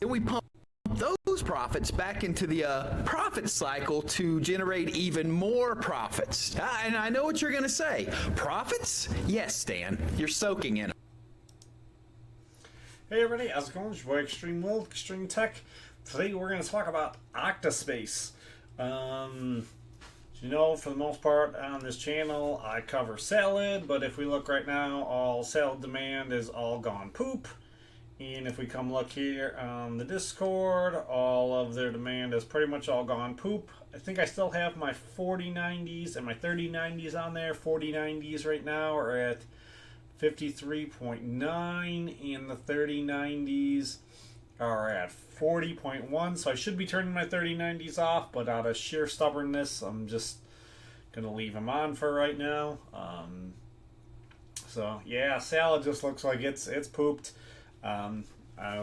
then we pump those profits back into the profit cycle to generate even more profits. And I know what you're going to say. Profits? Yes, Stan. You're soaking in them. Hey everybody, how's it going? It's your boy ExtrmWill, Extreme Tech. Today we're going to talk about OctaSpace. You know, for the most part on this channel, I cover salad, but if we look right now, all salad demand is all gone poop. And if we come look here on the Discord, all of their demand is pretty much all gone poop. I think I still have my 4090s and my 3090s on there. 4090s right now are at 53.9 and the 3090s are at 40.1. So I should be turning my 3090s off, but out of sheer stubbornness, I'm just going to leave them on for right now. So yeah, salad just looks like it's pooped. A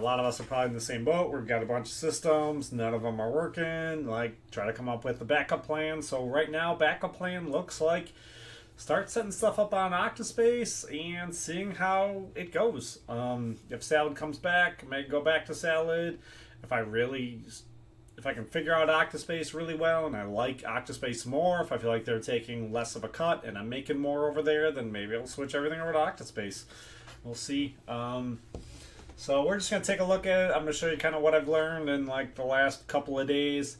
lot of us are probably in the same boat. We've got a bunch of systems, none of them are working. Like, try to come up with a backup plan. So right now, backup plan looks like start setting stuff up on OctaSpace and seeing how it goes. If salad comes back, I may go back to salad. If I can figure out OctaSpace really well and I like OctaSpace more, if I feel like they're taking less of a cut and I'm making more over there, then maybe I'll switch everything over to OctaSpace. We'll see. So we're just going to take a look at it. I'm going to show you kind of what I've learned in like the last couple of days.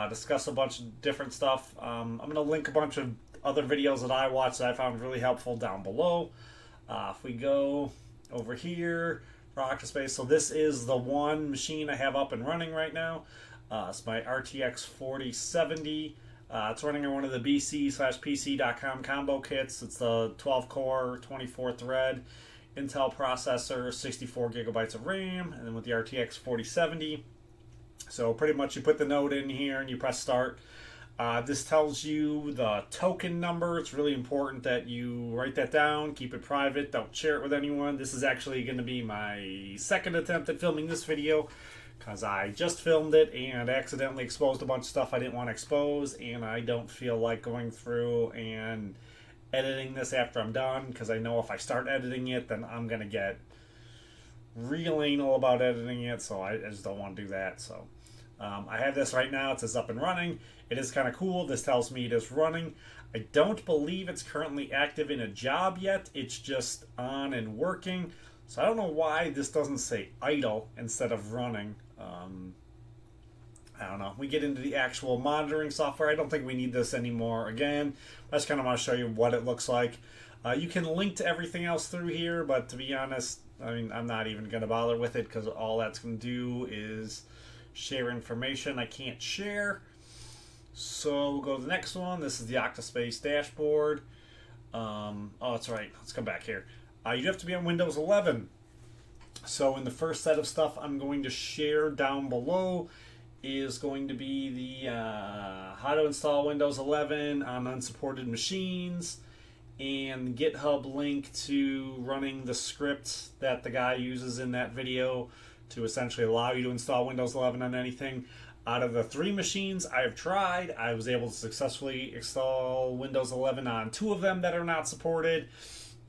Discuss a bunch of different stuff. I'm going to link a bunch of other videos that I watched that I found really helpful down below. If we go over here for OctaSpace, so this is the one machine I have up and running right now. It's my RTX 4070. It's running on one of the bc/pc.com combo kits. It's the 12-core, 24-thread Intel processor, 64 gigabytes of RAM, and then with the RTX 4070. So pretty much you put the node in here and you press start. This tells you the token number. It's really important that you write that down, keep it private, don't share it with anyone. This is actually going to be my second attempt at filming this video because I just filmed it and accidentally exposed a bunch of stuff I didn't want to expose, and I don't feel like going through and editing this after I'm done, because I know if I start editing it, then I'm going to get real anal about editing it, so I just don't want to do that. So I have this right now. It says up and running. It is kind of cool. This tells me it is running. I don't believe it's currently active in a job yet. It's just on and working. So I don't know why this doesn't say idle instead of running. I don't know. We get into the actual monitoring software. I don't think we need this anymore. Again, I just kind of want to show you what it looks like. You can link to everything else through here, but to be honest, I mean, I'm not even going to bother with it because all that's going to do is share information I can't share. So we'll go to the next one. This is the OctaSpace dashboard. Oh, that's right. Let's come back here. You have to be on Windows 11. So in the first set of stuff I'm going to share down below is going to be the how to install Windows 11 on unsupported machines and GitHub link to running the script that the guy uses in that video to essentially allow you to install Windows 11 on anything. Out of the 3 machines I've tried, I was able to successfully install Windows 11 on 2 of them that are not supported.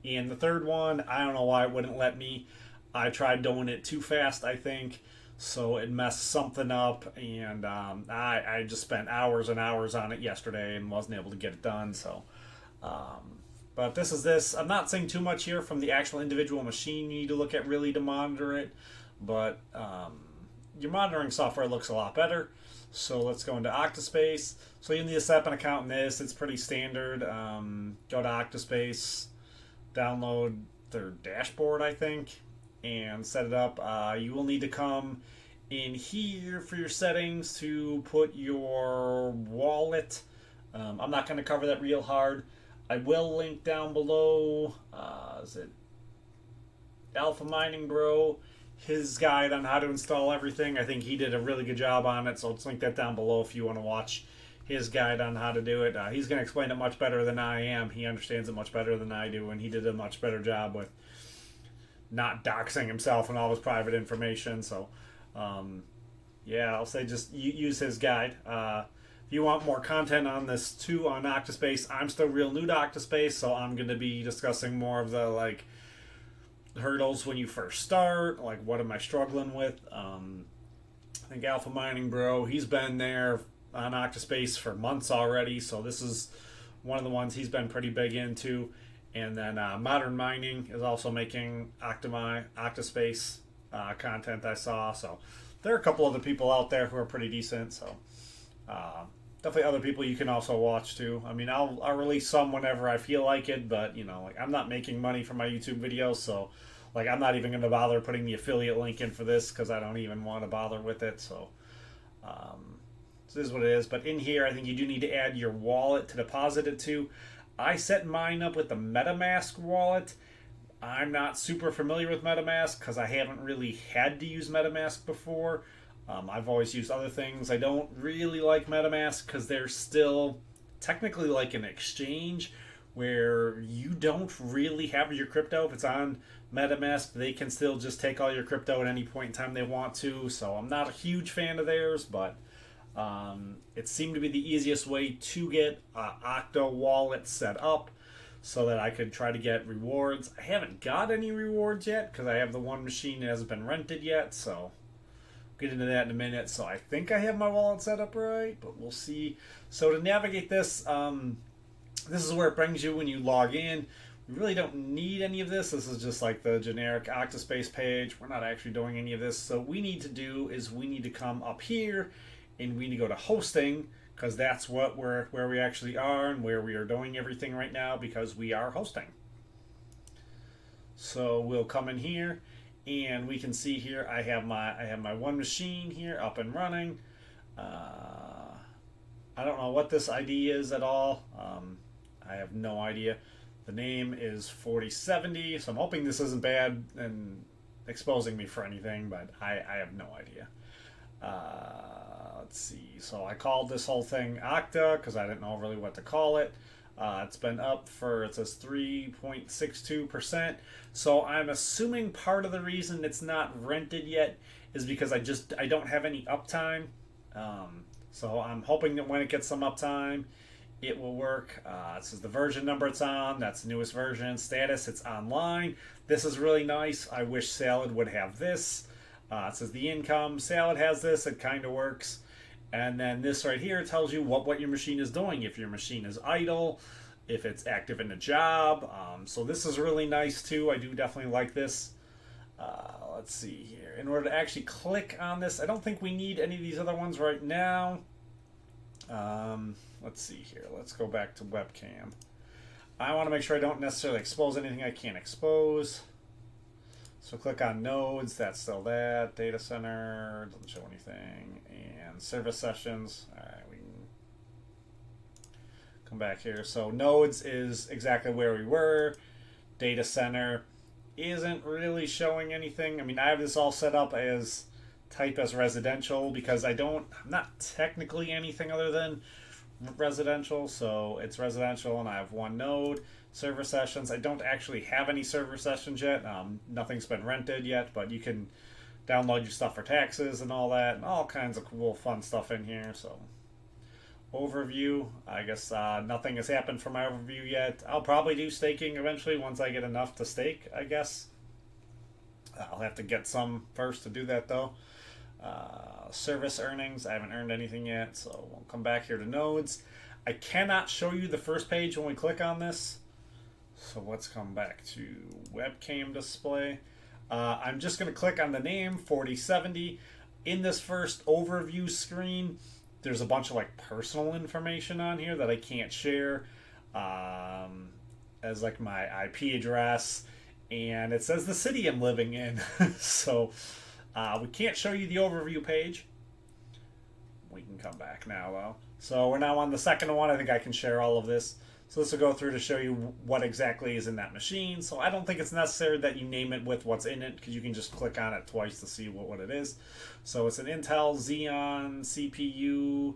And the third one, I don't know why it wouldn't let me. I tried doing it too fast, I think. So it messed something up, and I just spent hours and hours on it yesterday and wasn't able to get it done. So, but this is this. I'm not saying too much here from the actual individual machine you need to look at really to monitor it, but your monitoring software looks a lot better. So let's go into OctaSpace. So you need to set up an account in this. It's pretty standard. Go to OctaSpace, download their dashboard, I think, and set it up. You will need to come in here for your settings to put your wallet. I'm not going to cover that real hard. I will link down below, is it Alpha Mining Bro, his guide on how to install everything. I think he did a really good job on it, so let's link that down below if you want to watch his guide on how to do it. He's going to explain it much better than I am. He understands it much better than I do, and he did a much better job with not doxing himself and all his private information. So yeah, I'll say just use his guide. If you want more content on this too on OctaSpace, I'm still real new to OctaSpace, so I'm going to be discussing more of the hurdles when you first start. Like, what am I struggling with? I think Alpha Mining Bro, he's been there on OctaSpace for months already, so this is one of the ones he's been pretty big into. And then Modern Mining is also making OctaSpace content I saw. So there are a couple other people out there who are pretty decent. So definitely other people you can also watch too. I mean, I'll release some whenever I feel like it, but you know, like I'm not making money from my YouTube videos, so like I'm not even going to bother putting the affiliate link in for this because I don't even want to bother with it. So this is what it is. But in here, I think you do need to add your wallet to deposit it to. I set mine up with the MetaMask wallet. I'm not super familiar with MetaMask because I haven't really had to use MetaMask before. I've always used other things. I don't really like MetaMask because they're still technically like an exchange where you don't really have your crypto. If it's on MetaMask, they can still just take all your crypto at any point in time they want to. So I'm not a huge fan of theirs, but it seemed to be the easiest way to get Octa wallet set up so that I could try to get rewards. I haven't got any rewards yet because I have the one machine that hasn't been rented yet, so I'll get into that in a minute. So I think I have my wallet set up right, but we'll see. So to navigate this, this is where it brings you when you log in. We really don't need any of this. This is just like the generic OctaSpace page. We're not actually doing any of this. So what we need to do is we need to come up here and we need to go to hosting because that's where we actually are and where we are doing everything right now because we are hosting. So we'll come in here and we can see here I have my one machine here up and running. I don't know what this ID is at all. I have no idea. The name is 4070, so I'm hoping this isn't bad and exposing me for anything, but I have no idea. Let's see. So I called this whole thing Octa because I didn't know really what to call it. It's been up for, it says 3.62%. So I'm assuming part of the reason it's not rented yet is because I don't have any uptime. So I'm hoping that when it gets some uptime, it will work. This is the version number it's on. That's the newest version. Status, it's online. This is really nice. I wish Salad would have this. It says the income. Salad has this. It kind of works. And then this right here tells you what your machine is doing. If your machine is idle, if it's active in a job. So this is really nice too. I do definitely like this. Let's see here. In order to actually click on this, I don't think we need any of these other ones right now. Let's see here. Let's go back to webcam. I want to make sure I don't necessarily expose anything I can't expose. So click on nodes, that's still that. Data center, doesn't show anything. And service sessions. Alright, we can come back here. So nodes is exactly where we were. Data center isn't really showing anything. I mean, I have this all set up as type as residential because I'm not technically anything other than residential, so it's residential and I have one node. Server sessions, I don't actually have any server sessions yet. Nothing's been rented yet, but you can download your stuff for taxes and all that, and all kinds of cool fun stuff in here. So overview, I guess nothing has happened for my overview yet. I'll probably do staking eventually once I get enough to stake, I guess. I'll have to get some first to do that though. Service earnings, I haven't earned anything yet, so we'll come back here to nodes. I cannot show you the first page when we click on this, so let's come back to webcam display. I'm just going to click on the name 4070. In this first overview screen, there's a bunch of like personal information on here that I can't share, as like my IP address, and it says the city I'm living in. So we can't show you the overview page. We can come back now though. So we're now on the second one. I think I can share all of this. So this will go through to show you what exactly is in that machine. So I don't think it's necessary that you name it with what's in it because you can just click on it twice to see what it is. So it's an Intel Xeon CPU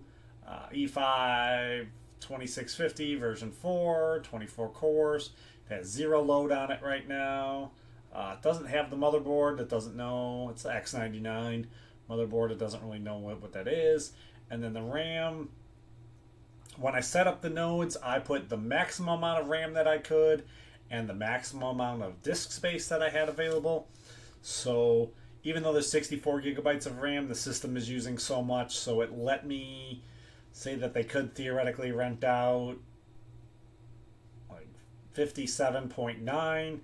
E5 2650 version 4, 24 cores. It has 0 load on it right now. It doesn't have the motherboard. It doesn't know. It's the X99 motherboard. It doesn't really know what that is. And then the RAM. When I set up the nodes, I put the maximum amount of RAM that I could, and the maximum amount of disk space that I had available. So even though there's 64 gigabytes of RAM, the system is using so much, so it let me say that they could theoretically rent out like 57.9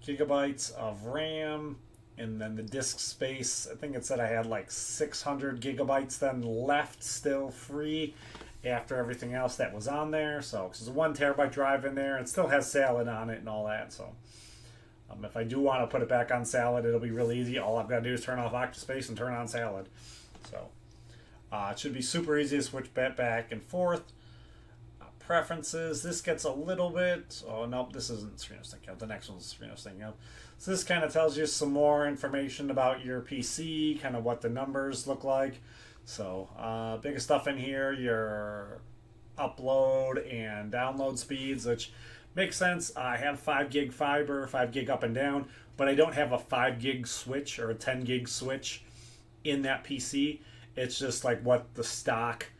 gigabytes of RAM, and then the disk space, I think it said I had like 600 gigabytes then left still free after everything else that was on there. So there's a 1 terabyte drive in there, and it still has Salad on it and all that. So if I do want to put it back on Salad, it'll be really easy. All I've got to do is turn off OctaSpace and turn on Salad. So it should be super easy to switch back and forth. Preferences. This gets a little bit. Oh nope, this isn't screen sync out. The next one's screen sync out. So this kind of tells you some more information about your PC, kind of what the numbers look like. So biggest stuff in here, your upload and download speeds, which makes sense. I have 5 gig fiber, 5 gig up and down, but I don't have a 5 gig switch or a 10 gig switch in that PC. It's just like what the stock,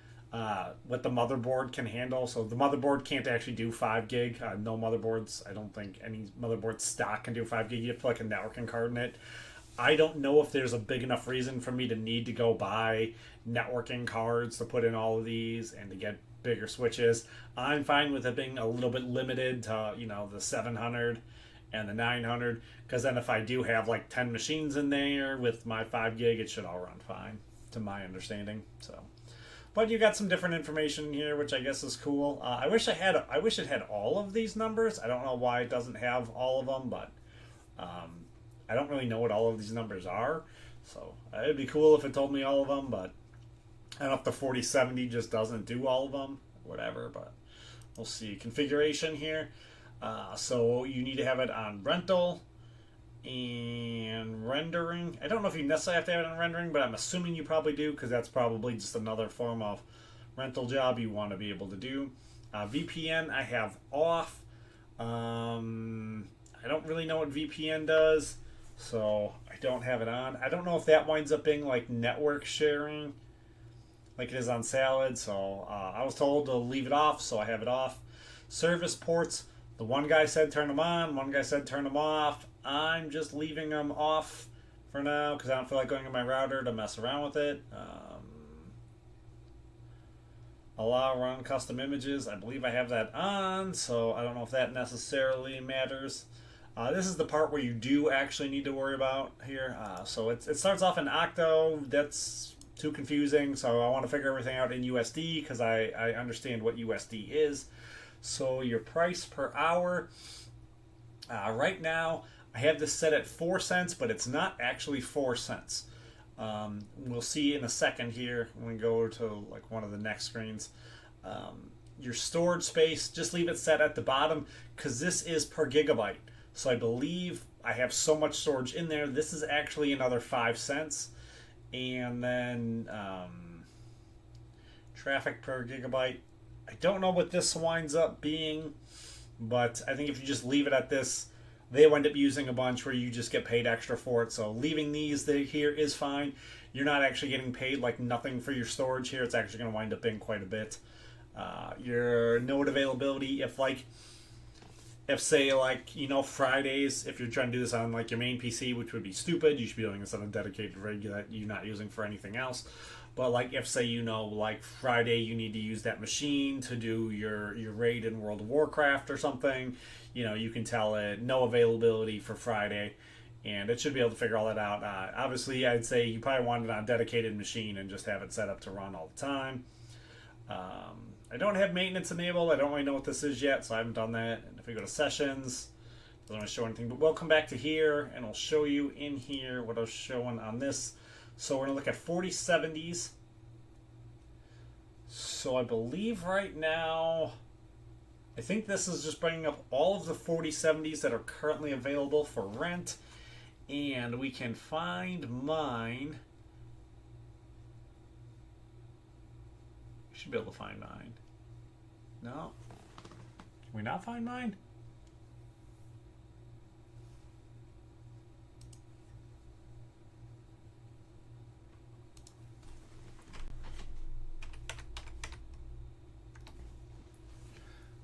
what the motherboard can handle. So the motherboard can't actually do 5 gig. No motherboards, I don't think any motherboard stock can do 5 gig. You have to put like a networking card in it. I don't know if there's a big enough reason for me to need to go buy networking cards to put in all of these and to get bigger switches. I'm fine with it being a little bit limited to, you know, the 700 and the 900, because then if I do have like 10 machines in there with my 5 gig, it should all run fine, to my understanding. So, but you got some different information here, which I guess is cool. I wish it had all of these numbers. I don't know why it doesn't have all of them, but I don't really know what all of these numbers are. So it'd be cool if it told me all of them, but I don't know if the 4070 just doesn't do all of them, whatever, but we'll see. Configuration here. So you need to have it on rental and rendering. I don't know if you necessarily have to have it on rendering, but I'm assuming you probably do, because that's probably just another form of rental job you want to be able to do. VPN I have off. I don't really know what VPN does, so I don't have it on. I don't know if that winds up being like network sharing like it is on Salad, so I was told to leave it off, so I have it off. Service ports, the one guy said turn them on, one guy said turn them off. I'm just leaving them off for now because I don't feel like going to my router to mess around with it. Allow run custom images, I believe I have that on, so I don't know if that necessarily matters. This is the part where you do actually need to worry about here. So it starts off in Octo. That's too confusing, so I want to figure everything out in USD because I understand what USD is. So your price per hour, right now I have this set at 4 cents, but it's not actually 4 cents. We'll see in a second here when we go to like one of the next screens. Your storage space, just leave it set at the bottom because this is per gigabyte. So I believe I have so much storage in there. This is actually another 5 cents. And then traffic per gigabyte. I don't know what this winds up being, but I think if you just leave it at this, they wind up using a bunch where you just get paid extra for it. So leaving these here is fine. You're not actually getting paid like nothing for your storage here. It's actually going to wind up being quite a bit. Your node availability, if say like, you know, Fridays, if you're trying to do this on like your main PC, which would be stupid, you should be doing this on a dedicated rig that you're not using for anything else. But like if say, you know, like Friday you need to use that machine to do your raid in World of Warcraft or something, you know, you can tell it no availability for Friday, and it should be able to figure all that out. Obviously, I'd say you probably want it on a dedicated machine and just have it set up to run all the time. I don't have maintenance enabled. I don't really know what this is yet, so I haven't done that. And if we go to sessions, it doesn't really show anything, but we'll come back to here and I'll show you in here what I was showing on this. So we're going to look at 4070s. So I believe right now, I think this is just bringing up all of the 4070s that are currently available for rent. And we can find mine. We should be able to find mine. No? Can we not find mine?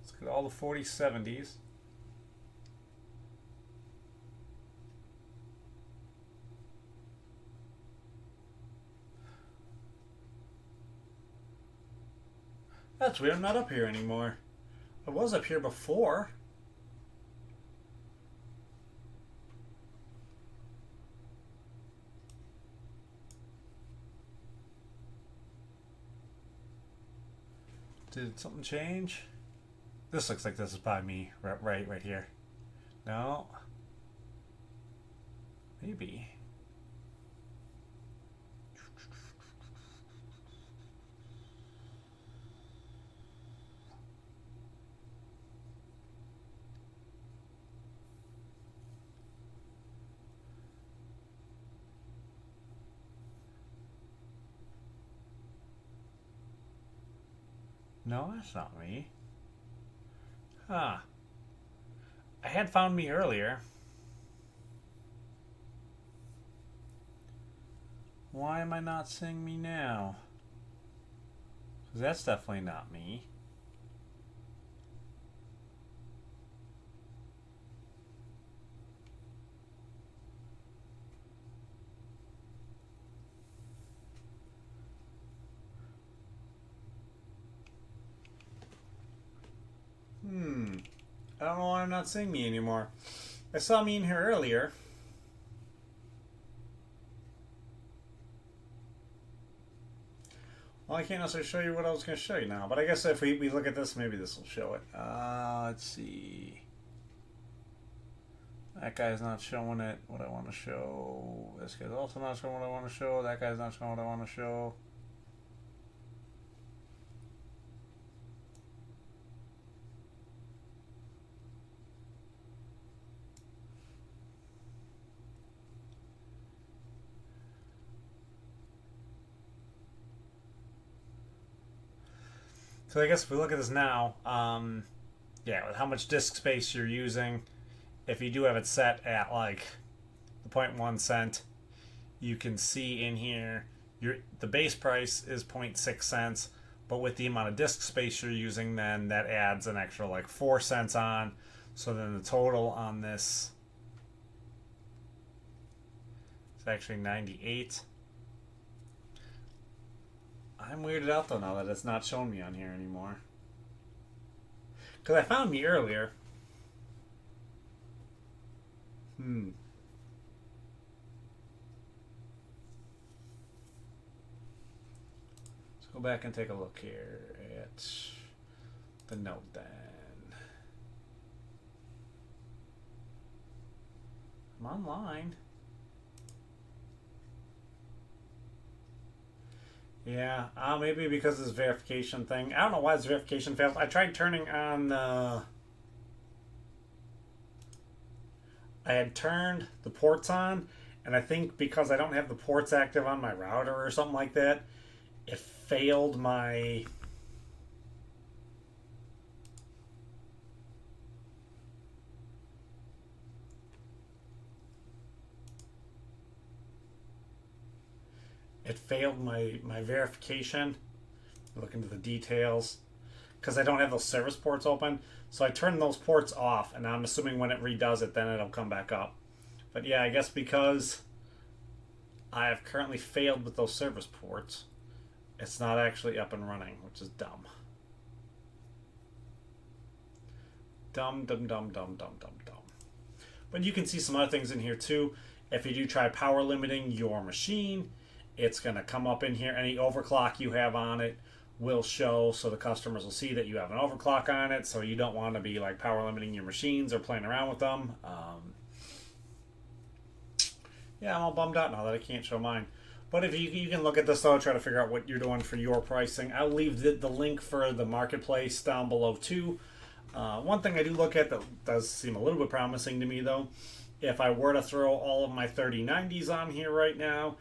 Let's look at all the 4070s. That's weird, I'm not up here anymore. I was up here before. Did something change? This looks like this is by me, right here. No. Maybe. No, that's not me. Huh. I had found me earlier. Why am I not seeing me now? Because that's definitely not me. I don't know why I'm not seeing me anymore. I saw me in here earlier. Well, I can't necessarily show you what I was going to show you now, but I guess if we look at this, maybe this will show it. Let's see. That guy's not showing it what I want to show. This guy's also not showing what I want to show. That guy's not showing what I want to show. So I guess if we look at this now, yeah, with how much disk space you're using, if you do have it set at like the 0.1 cent, you can see in here the base price is 0.6 cents, but with the amount of disk space you're using, then that adds an extra like 4 cents on. So then the total on this is actually 98. I'm weirded out though now that it's not showing me on here anymore. Because I found me earlier. Let's go back and take a look here at the note then. I'm online. Yeah, maybe because of this verification thing. I don't know why this verification fails. I tried turning on the... I had turned the ports on, and I think because I don't have the ports active on my router or something like that, it failed my... It failed my verification. Look into the details. Because I don't have those service ports open. So I turned those ports off, and I'm assuming when it redoes it, then it'll come back up. But yeah, I guess because I have currently failed with those service ports, it's not actually up and running, which is dumb. Dumb. But you can see some other things in here too. If you do try power limiting your machine, it's going to come up in here. Any overclock you have on it will show, so the customers will see that you have an overclock on it, so you don't want to be like power limiting your machines or playing around with them. Yeah, I'm all bummed out now that I can't show mine. But if you can look at this though, try to figure out what you're doing for your pricing. I'll leave the link for the marketplace down below too. One thing I do look at that does seem a little bit promising to me though, if I were to throw all of my 3090s on here right now,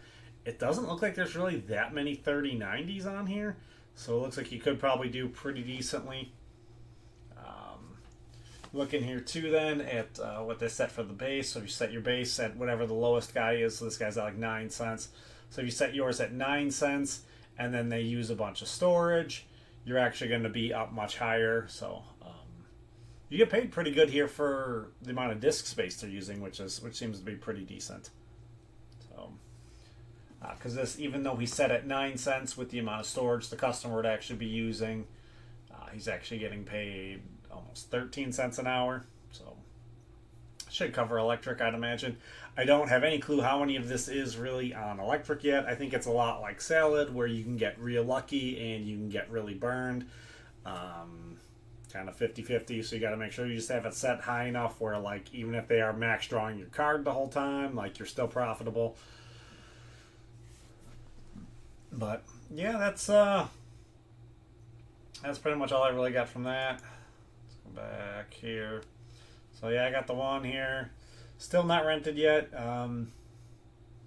it doesn't look like there's really that many 3090s on here. So it looks like you could probably do pretty decently. Looking here too then at what they set for the base. So if you set your base at whatever the lowest guy is, so this guy's at like 9 cents. So if you set yours at 9 cents and then they use a bunch of storage, you're actually going to be up much higher. So you get paid pretty good here for the amount of disk space they're using, which seems to be pretty decent. So because this, even though he set at 9 cents with the amount of storage the customer would actually be using, he's actually getting paid almost 13 cents an hour. So should cover electric, I'd imagine. I don't have any clue how many of this is really on electric yet. I think it's a lot like salad, where you can get real lucky and you can get really burned. Kind of 50-50, so you got to make sure you just have it set high enough where, like, even if they are max drawing your card the whole time, like, you're still profitable. But yeah, that's pretty much all I really got from that. Let's go back here. So yeah, I got the one here. Still not rented yet.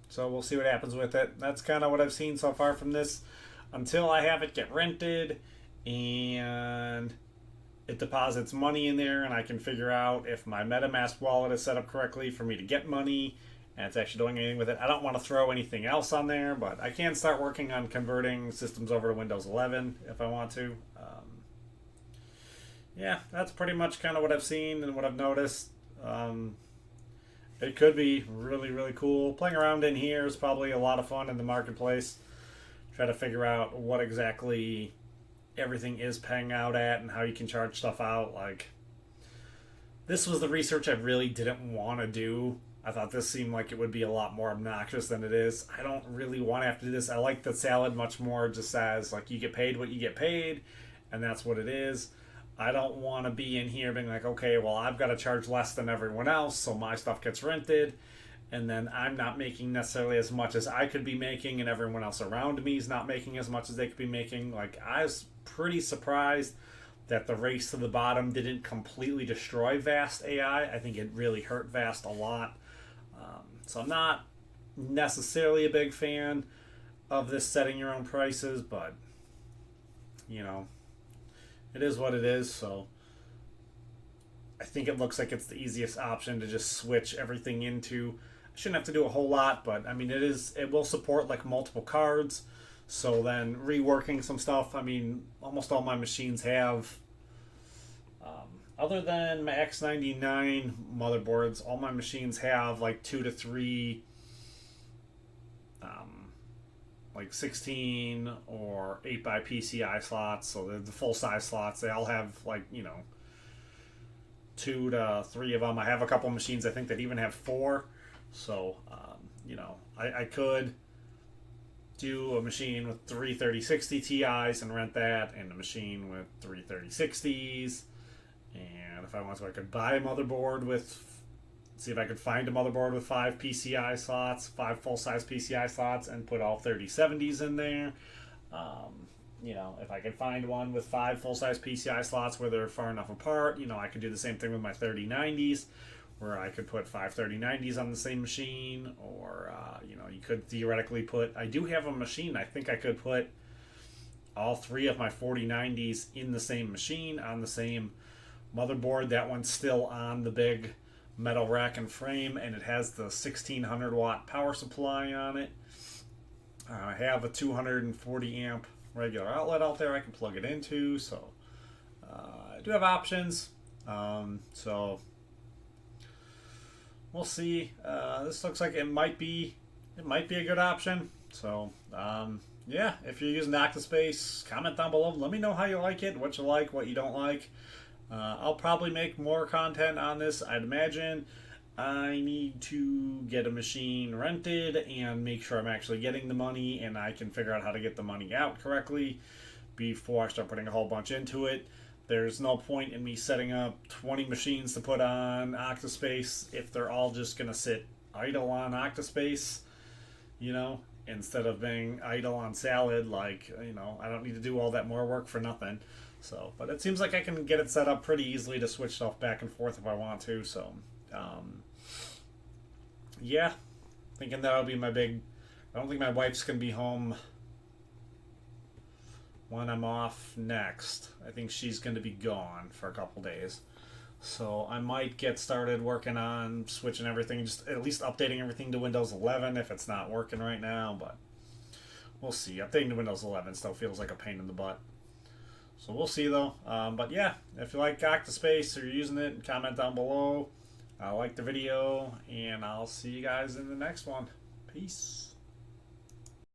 So we'll see what happens with it. That's kind of what I've seen so far from this. Until I have it get rented and it deposits money in there, and I can figure out if my MetaMask wallet is set up correctly for me to get money and it's actually doing anything with it. I don't want to throw anything else on there, but I can start working on converting systems over to Windows 11 if I want to. Yeah, that's pretty much kind of what I've seen and what I've noticed. It could be really, really cool. Playing around in here is probably a lot of fun in the marketplace. Try to figure out what exactly everything is paying out at and how you can charge stuff out. Like, this was the research I really didn't want to do. I thought this seemed like it would be a lot more obnoxious than it is. I don't really want to have to do this. I like the salad much more just as, like, you get paid what you get paid, and that's what it is. I don't want to be in here being like, okay, well, I've got to charge less than everyone else, so my stuff gets rented, and then I'm not making necessarily as much as I could be making, and everyone else around me is not making as much as they could be making. Like, I was pretty surprised that the race to the bottom didn't completely destroy Vast AI. I think it really hurt Vast a lot. So I'm not necessarily a big fan of this setting your own prices, but, you know, it is what it is. So I think it looks like it's the easiest option to just switch everything into. I shouldn't have to do a whole lot, but I mean, it will support like multiple cards. So then reworking some stuff, I mean, almost all my machines have, other than my X99 motherboards, all my machines have like 2 to 3 like 16 or 8 by PCI slots. So the full size slots, they all have, like, you know, 2 to 3 of them. I have a couple machines I think that even have 4. So you know, I could do a machine with 3 3060 Ti's and rent that, and a machine with 3 3060s. And if I want to, I could buy a motherboard with, see if I could find a motherboard with 5 PCI slots, 5 full-size PCI slots, and put all 3070s in there. You know, if I could find one with 5 full-size PCI slots where they're far enough apart, you know, I could do the same thing with my 3090s, where I could put 5 3090s on the same machine, or, you know, you could theoretically put, I do have a machine, I think I could put all 3 of my 4090s in the same machine, on the same motherboard. That one's still on the big metal rack and frame, and it has the 1600 watt power supply on it. I have a 240 amp regular outlet out there I can plug it into, so I do have options. So we'll see. This looks like it might be a good option. So yeah, if you're using OctaSpace, comment down below. Let me know how you like it, what you like, what you don't like. I'll probably make more content on this. I'd imagine I need to get a machine rented and make sure I'm actually getting the money and I can figure out how to get the money out correctly before I start putting a whole bunch into it. There's no point in me setting up 20 machines to put on OctaSpace if they're all just going to sit idle on OctaSpace, you know, instead of being idle on Salad. Like, you know, I don't need to do all that more work for nothing. So, but it seems like I can get it set up pretty easily to switch stuff back and forth if I want to. So, yeah, thinking that'll be my big. I don't think my wife's gonna be home when I'm off next. I think she's gonna be gone for a couple days. So I might get started working on switching everything, just at least updating everything to Windows 11 if it's not working right now. But we'll see. Updating to Windows 11 still feels like a pain in the butt. So we'll see, though. But yeah, if you like OctaSpace or you're using it, comment down below. Like the video, and I'll see you guys in the next one. Peace.